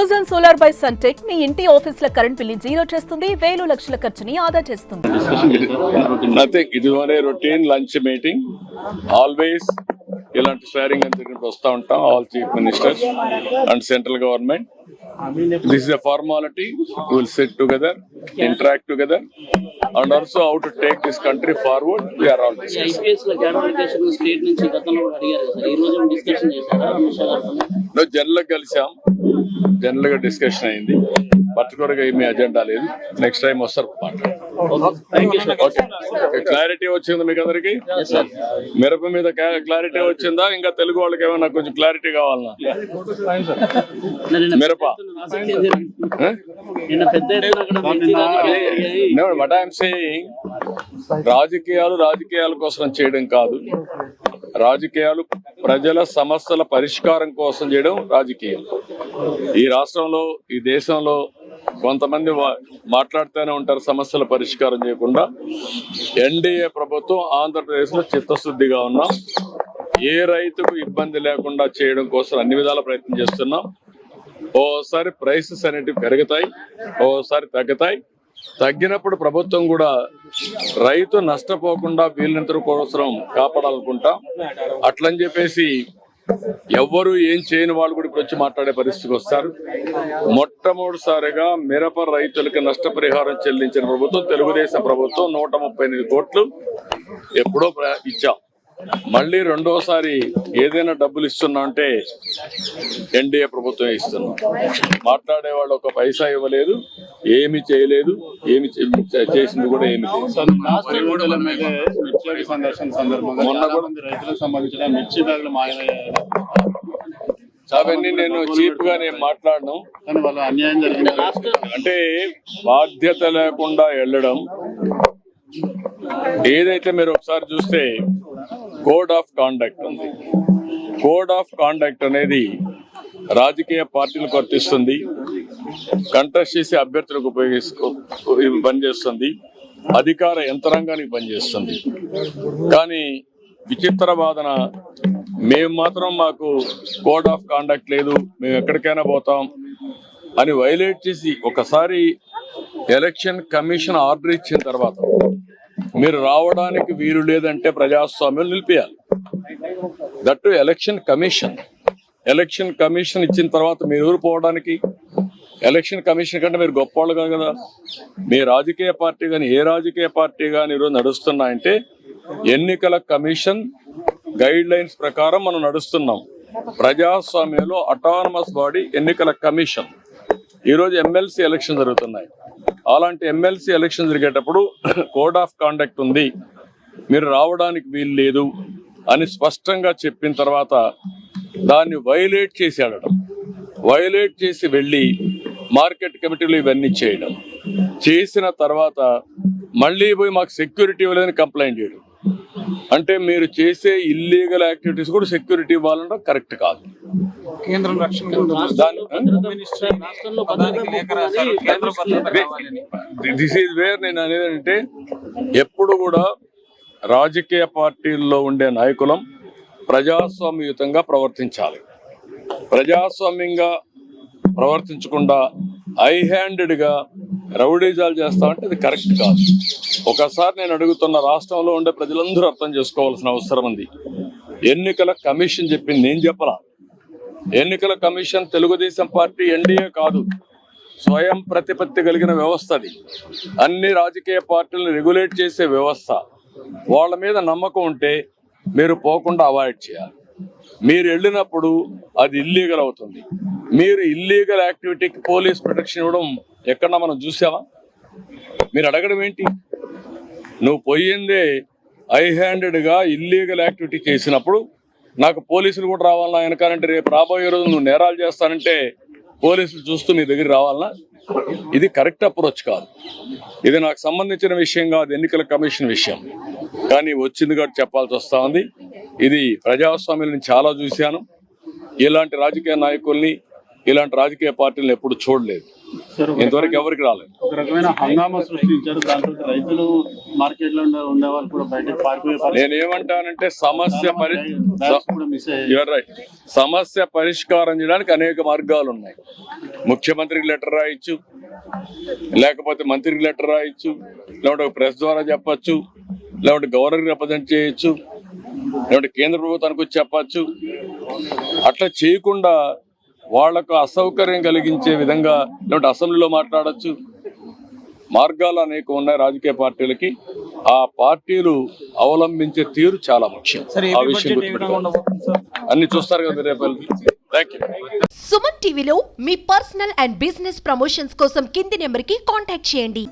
Fusion solar by Suntech మీ ఇంటి ఆఫీసుల current bill zero చేస్తుంది, వేలు లక్షల ఖర్చుని ఆదా చేస్తుంది. నథింగ్, ఇది only routine lunch meeting. Always ఇలాంటి షేరింగ్ అని వస్తూ ఉంటాం. All chief ministers and central government. This is a formality. We will sit together, interact together, and also how to take this country forward. We are all discussing. No, general కలిసాం, general గా discussion అయింది. Particular గా ఏమీ agenda లేదు. Next time వస్తారు. Clarity వచ్చింది మీకు అందరికి? మిరప మీద క్లారిటీ వచ్చిందా? ఇంకా తెలుగు వాళ్ళకి ఏమైనా కొంచెం క్లారిటీ కావాలన్నా? మిరప వాట్ ఐఎమ్ సేయింగ్, రాజకీయాల కోసం చేయడం కాదు. రాజకీయాలు ప్రజల సమస్యల పరిష్కారం కోసం చేయడం రాజకీయం. ఈ రాష్ట్రంలో, ఈ దేశంలో కొంతమంది మాట్లాడుతూనే ఉంటారు సమస్యల పరిష్కారం చేయకుండా. ఎన్డీఏ ప్రభుత్వం ఆంధ్రప్రదేశ్ లో చిత్తశుద్ధిగా ఉన్నాం. ఏ రైతుకు ఇబ్బంది లేకుండా చేయడం కోసం అన్ని విధాల ప్రయత్నం చేస్తున్నాం. ఓసారి ప్రైసెస్ అనేటివి పెరుగుతాయి, ఓసారి తగ్గుతాయి. తగ్గినప్పుడు ప్రభుత్వం కూడా రైతు నష్టపోకుండా వీళ్ళంతరూ కోసం కాపాడాలనుకుంటాం. అట్లని చెప్పేసి ఎవ్వరు ఏం చేయని వాళ్ళు కూడా ఇప్పుడు వచ్చి మాట్లాడే పరిస్థితికి వస్తారు. మొట్టమొదటిసారిగా మిరప రైతులకు నష్టపరిహారం చెల్లించిన ప్రభుత్వం తెలుగుదేశం ప్రభుత్వం. 138 కోట్లు ఎప్పుడో ఇచ్చాం. మళ్ళీ రెండోసారి ఏదైనా డబ్బులు ఇస్తున్నా అంటే ఎన్డీఏ ప్రభుత్వం ఇస్తున్నాం. మాట్లాడే వాళ్ళు ఒక పైసా ఇవ్వలేదు, ఏమి చేయలేదు, ఏమి చేసింది కూడా ఏమి. అవన్నీ నేను చీప్ గా నేను మాట్లాడను. అంటే బాధ్యత లేకుండా వెళ్ళడం. ఏదైతే మీరు ఒకసారి చూస్తే కోడ్ ఆఫ్ కాండక్ట్ ఉంది. కోడ్ ఆఫ్ కాండక్ట్ అనేది రాజకీయ పార్టీలకు వర్తిస్తుంది, కంటెస్ట్ చేసే అభ్యర్థులకు పనిచేస్తుంది, అధికార యంత్రాంగానికి పనిచేస్తుంది. కానీ విచిత్ర వాదన, మేము మాత్రం మాకు కోడ్ ఆఫ్ కాండక్ట్ లేదు, మేము ఎక్కడికైనా పోతాం అని వైలేట్ చేసి ఒకసారి ఎలక్షన్ కమిషన్ ఆర్డర్ ఇచ్చిన తర్వాత మీరు రావడానికి వీలు లేదంటే ప్రజాస్వామ్యం నిలిపేయాలి. దట్టు ఎలక్షన్ కమిషన్ ఇచ్చిన తర్వాత మీరు ఊరు పోవడానికి? ఎలక్షన్ కమిషన్ కంటే మీరు గొప్పవాళ్ళు కాదు కదా. మీ రాజకీయ పార్టీ కానీ ఏ రాజకీయ పార్టీ కానీ ఈరోజు నడుస్తున్నాయంటే ఎన్నికల కమిషన్ గైడ్ లైన్స్ ప్రకారం మనం నడుస్తున్నాం. ప్రజాస్వామ్యంలో అటానమస్ బాడీ ఎన్నికల కమిషన్. ఈరోజు ఎమ్మెల్సీ ఎలక్షన్ జరుగుతున్నాయి. అలాంటి ఎమ్మెల్సీ ఎలక్షన్ జరిగేటప్పుడు కోడ్ ఆఫ్ కాండక్ట్ ఉంది, మీరు రావడానికి వీలు లేదు అని స్పష్టంగా చెప్పిన తర్వాత దాన్ని వైలేట్ చేసి ఆడడం, వైలేట్ చేసి వెళ్ళి మార్కెట్ కమిటీలు ఇవన్నీ చేయడం, చేసిన తర్వాత మళ్ళీ పోయి మాకు సెక్యూరిటీ ఇవ్వలేదని కంప్లైంట్ చేయడం. అంటే మీరు చేసే ఇల్లీగల్ యాక్టివిటీస్ కూడా సెక్యూరిటీ ఇవ్వాలంటే కరెక్ట్ కాదు. దిస్ ఈజ్ వేర్ నేను అనేది అంటే, ఎప్పుడు కూడా రాజకీయ పార్టీల్లో ఉండే నాయకులం ప్రజాస్వామ్యయుతంగా ప్రవర్తించాలి. ప్రజాస్వామ్యంగా ప్రవర్తించకుండా హై హ్యాండెడ్ గా రౌడీజాలు చేస్తామంటే అది కరెక్ట్ కాదు. ఒకసారి నేను అడుగుతున్న, రాష్ట్రంలో ఉండే ప్రజలందరూ అర్థం చేసుకోవాల్సిన అవసరం ఉంది. ఎన్నికల కమిషన్ చెప్పింది, నేను చెప్పలా. ఎన్నికల కమిషన్ తెలుగుదేశం పార్టీ ఎన్డీఏ కాదు, స్వయం ప్రతిపత్తి కలిగిన వ్యవస్థ. అది అన్ని రాజకీయ పార్టీలను రెగ్యులేట్ చేసే వ్యవస్థ. వాళ్ళ మీద నమ్మకం ఉంటే మీరు పోకుండా అవాయిడ్ చేయాలి. మీరు వెళ్ళినప్పుడు అది ఇల్లీగల్ అవుతుంది. మీరు ఇల్లీగల్ యాక్టివిటీకి పోలీస్ ప్రొటెక్షన్ ఇవ్వడం ఎక్కడన్నా మనం చూసామా? మీరు అడగడం ఏంటి? నువ్వు పోయిందే హై హ్యాండెడ్ గా ఇల్లీగల్ యాక్టివిటీ చేసినప్పుడు నాకు పోలీసులు కూడా రావాలన్నా వెనకాలంటే రేపు రాబోయే రోజు నువ్వు నేరాలు చేస్తానంటే పోలీసులు చూస్తూ మీ దగ్గర రావాలన్నా? ఇది కరెక్ట్ అప్రోచ్ కాదు. ఇది నాకు సంబంధించిన విషయం కాదు, ఎన్నికల కమిషన్ విషయం. కానీ వచ్చింది కాబట్టి చెప్పాల్సి వస్తా ఉంది. ఇది ప్రజాస్వామ్యం నేను చాలా చూశాను. ఇలాంటి రాజకీయ నాయకుల్ని, ఇలాంటి రాజకీయ పార్టీలను ఎప్పుడు చూడలేదు. ఇంతవరకు ఎవరికి రాలేదు. ఒక రకమైన హంగామా సృష్టించారు. దాంతో రైతులు మార్కెట్ లో ఉండే వాళ్ళు కూడా బయటకు పారిపోయే పరిస్థితి. నేనేమంటానంటే బ్యాగ్స్ కూడా మిస్ అయ్యాయి. You are right. సమస్య పరిష్కారం చేయడానికి అనేక మార్గాలు ఉన్నాయి. ముఖ్యమంత్రికి లెటర్ రాయొచ్చు, లేకపోతే మంత్రికి లెటర్ రాయొచ్చు, లేకపోతే ప్రెస్ ద్వారా చెప్పచ్చు, లేకపోతే గవర్నర్కి రిప్రజెంట్ చేయొచ్చు, లేకపోతే కేంద్ర ప్రభుత్వానికి వచ్చి చెప్పచ్చు. అట్లా చేయకుండా వాళ్లకు అసౌకర్యం కలిగించే విధంగా లేకపోతే అసెంబ్లీలో మాట్లాడచ్చు. మార్గాలు అనేక ఉన్నాయి రాజకీయ పార్టీలకి. ఆ పార్టీలు అవలంబించే తీరు చాలా ముఖ్యం. ఆ విషయం గుర్తుపెట్టుకోవాలి. అన్ని చూస్తారు కదా రేపు. Thank you. సుమన్ టీవీలో మీ పర్సనల్ అండ్ బిజినెస్ ప్రమోషన్స్ కోసం కింది నెంబర్కి కాంటాక్ట్ చేయండి.